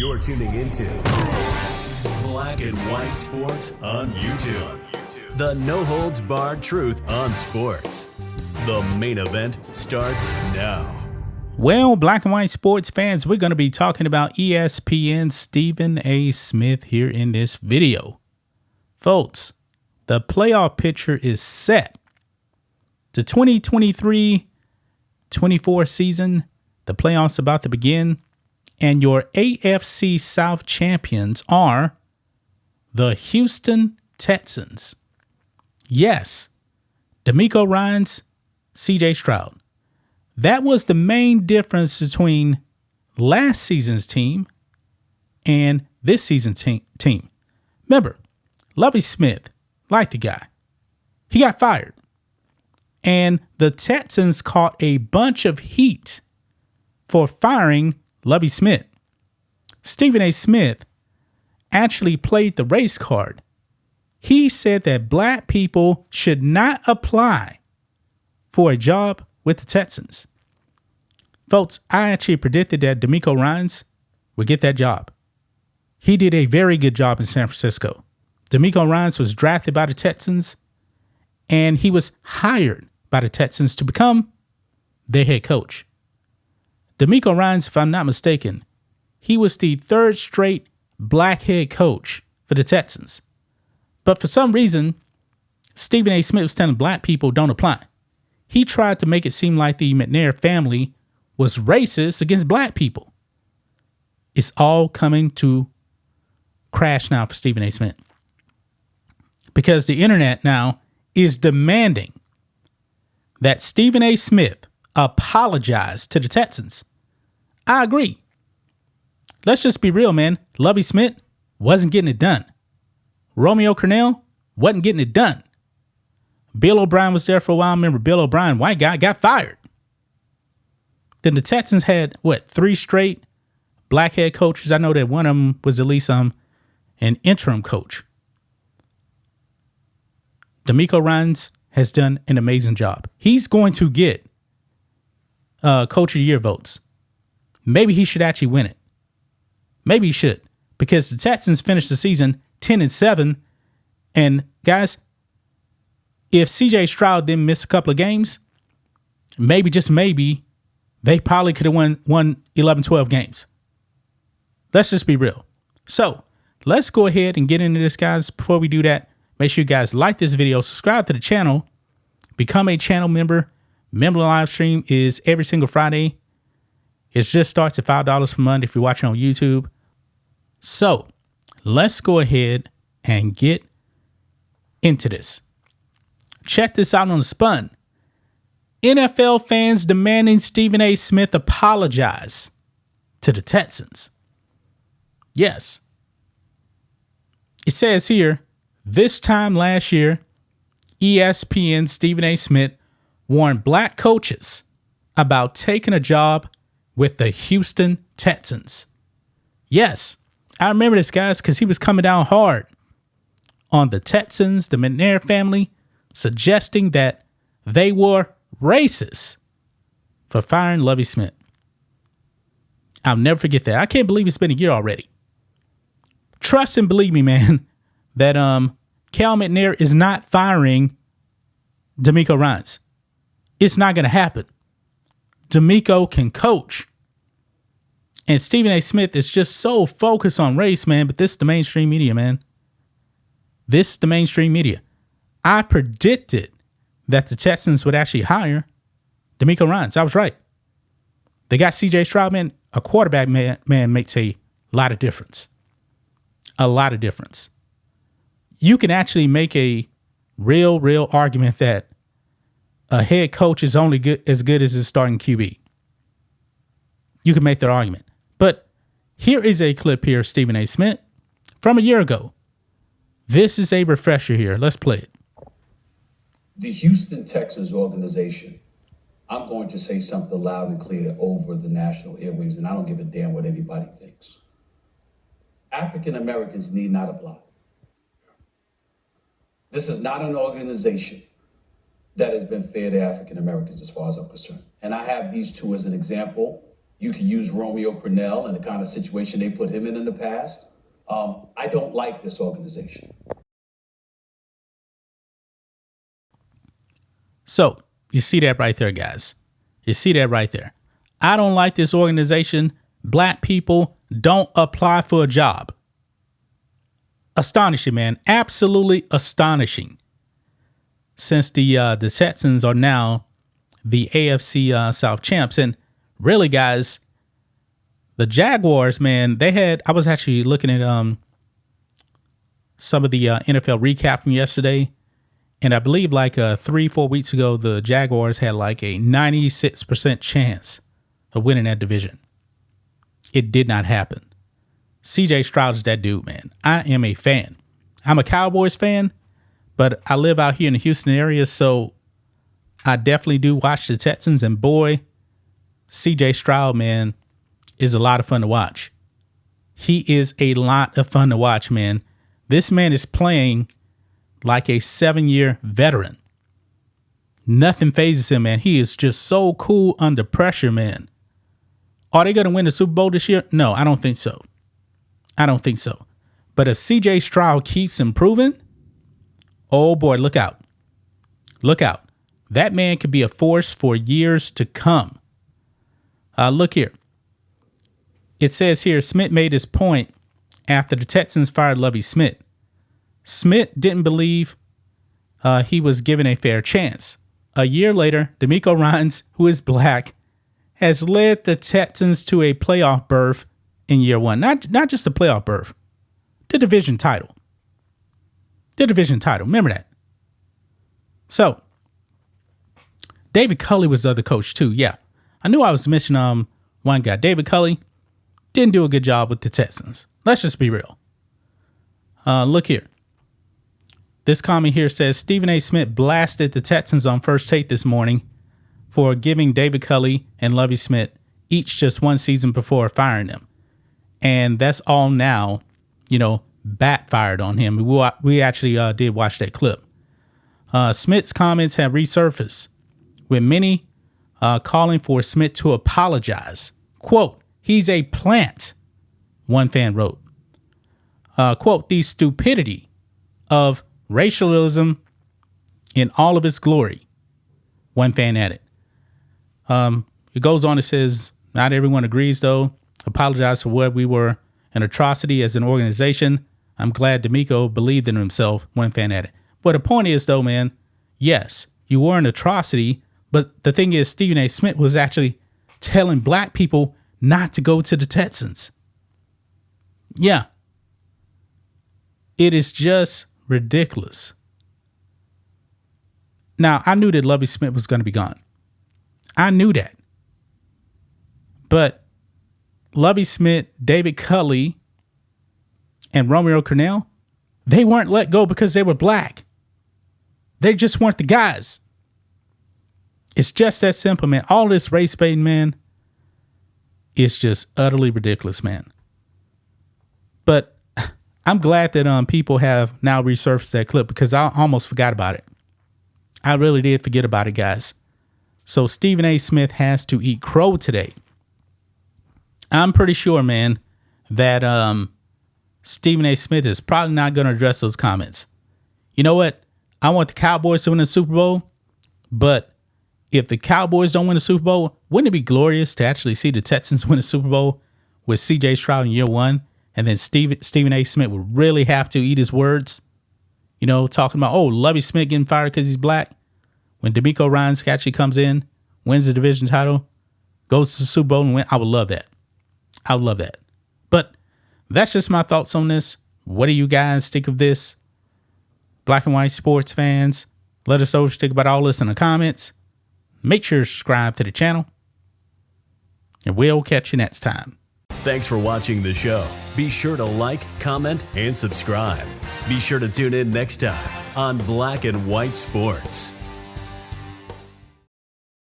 You're tuning into Black and White Sports on YouTube. The no-holds-barred truth on sports. The main event starts now. Well, Black and White Sports fans, we're going to be talking about ESPN's Stephen A. Smith here in this video. Folks, the playoff picture is set. The 2023-24 season, the playoffs about to begin, and your AFC South champions are the Houston Texans. Yes, DeMeco Ryans, CJ Stroud. That was the main difference between last season's team and this season's team. Remember, Lovie Smith, like the guy, he got fired. And the Texans caught a bunch of heat for firing Lovie Smith. Stephen A. Smith actually played the race card. He said that black people should not apply for a job with the Texans. Folks, I actually predicted that DeMeco Ryans would get that job. He did a very good job in San Francisco. DeMeco Ryans was drafted by the Texans, and he was hired by the Texans to become their head coach. DeMeco Ryans, if I'm not mistaken, he was the third straight black head coach for the Texans. But for some reason, Stephen A. Smith was telling black people don't apply. He tried to make it seem like the McNair family was racist against black people. It's all coming to crash now for Stephen A. Smith. Because the internet now is demanding that Stephen A. Smith apologize to the Texans. I agree. Let's just be real, man. Lovie Smith wasn't getting it done. Romeo Crennel wasn't getting it done. Bill O'Brien was there for a while. Remember, Bill O'Brien, white guy, got fired. Then the Texans had, 3 straight black head coaches? I know that one of them was at least an interim coach. DeMeco Ryans has done an amazing job. He's going to get Coach of the Year votes. Maybe he should actually win it. Maybe he should. Because the Texans finished the season 10-7. And guys, if CJ Stroud didn't miss a couple of games, maybe, just maybe, they probably could have won 11-12 games. Let's just be real. So let's go ahead and get into this, guys. Before we do that, make sure you guys like this video, subscribe to the channel, become a channel member. Member live stream is every single Friday. It just starts at $5 per month if you're watching on YouTube. So let's go ahead and get into this. Check this out on the Spun. NFL fans demanding Stephen A. Smith apologize to the Texans. Yes. It says here, this time last year, ESPN's Stephen A. Smith warned black coaches about taking a job with the Houston Texans. Yes, I remember this, guys, because he was coming down hard on the Texans, the McNair family, suggesting that they were racist for firing Lovie Smith. I'll never forget that. I can't believe it's been a year already. Trust and believe me, man, that Cal McNair is not firing DeMeco Ryans. It's not going to happen. DeMeco can coach. And Stephen A. Smith is just so focused on race, man. But this is the mainstream media, man. This is the mainstream media. I predicted that the Texans would actually hire DeMeco Ryans. I was right. They got CJ Stroud, man. A quarterback man makes a lot of difference. A lot of difference. You can actually make a real argument that a head coach is only as good as his starting QB. You can make that argument. But here is a clip here of Stephen A. Smith from a year ago. This is a refresher here. Let's play it. The Houston Texans organization, I'm going to say something loud and clear over the national airwaves, and I don't give a damn what anybody thinks. African Americans need not apply. This is not an organization that has been fair to African Americans as far as I'm concerned. And I have these two as an example You can use Romeo Crennel and the kind of situation they put him in the past. I don't like this organization. So you see that right there, guys. You see that right there. I don't like this organization. Black people don't apply for a job. Astonishing, man. Absolutely astonishing. Since the Texans are now the AFC South champs. And really, guys, the Jaguars, man, I was actually looking at some of the NFL recap from yesterday. And I believe like 3-4 weeks ago, the Jaguars had like a 96% chance of winning that division. It did not happen. CJ Stroud is that dude, man. I am a fan. I'm a Cowboys fan, but I live out here in the Houston area, so I definitely do watch the Texans. And boy, CJ Stroud, man, is a lot of fun to watch. He is a lot of fun to watch, man. This man is playing like a 7-year veteran. Nothing phases him, man. He is just so cool under pressure, man. Are they going to win the Super Bowl this year? No, I don't think so. But if CJ Stroud keeps improving, oh boy, look out. Look out. That man could be a force for years to come. Look here. It says here, Smith made his point after the Texans fired Lovie Smith. Smith didn't believe he was given a fair chance. A year later, DeMeco Ryans, who is black, has led the Texans to a playoff berth in year one. Not just a playoff berth, the division title. Remember that. So, David Culley was the other coach too. Yeah, I knew I was missing one guy. David Culley didn't do a good job with the Texans. Let's just be real. Look here. This comment here says Stephen A. Smith blasted the Texans on First Take this morning for giving David Culley and Lovie Smith each just one season before firing them. And that's all now, backfired on him. We actually did watch that clip. Smith's comments have resurfaced, with many calling for Smith to apologize. Quote, "He's a plant," one fan wrote. Quote, "The stupidity of racialism in all of its glory," one fan added. It goes on, it says, "Not everyone agrees, though. Apologize for what we were, an atrocity as an organization. I'm glad DeMeco believed in himself," one fan added. But the point is, though, man, yes, you were an atrocity, but the thing is, Stephen A. Smith was actually telling black people not to go to the Texans. Yeah. It is just ridiculous. Now, I knew that Lovie Smith was going to be gone. I knew that. But Lovie Smith, David Culley, and Romeo Crennel, they weren't let go because they were black. They just weren't the guys. It's just that simple, man. All this race baiting, man, it's just utterly ridiculous, man. But I'm glad that people have now resurfaced that clip because I almost forgot about it. I really did forget about it, guys. So Stephen A. Smith has to eat crow today. I'm pretty sure, man, that Stephen A. Smith is probably not going to address those comments. You know what? I want the Cowboys to win the Super Bowl, but if the Cowboys don't win the Super Bowl, wouldn't it be glorious to actually see the Texans win the Super Bowl with C.J. Stroud in year one? And then Stephen A. Smith would really have to eat his words, talking about, Lovie Smith getting fired because he's black. When DeMeco Ryans actually comes in, wins the division title, goes to the Super Bowl and win. I would love that. But that's just my thoughts on this. What do you guys think of this? Black and white sports fans, let us know what you think about all this in the comments. Make sure to subscribe to the channel. And we'll catch you next time. Thanks for watching the show. Be sure to like, comment, and subscribe. Be sure to tune in next time on Black and White Sports.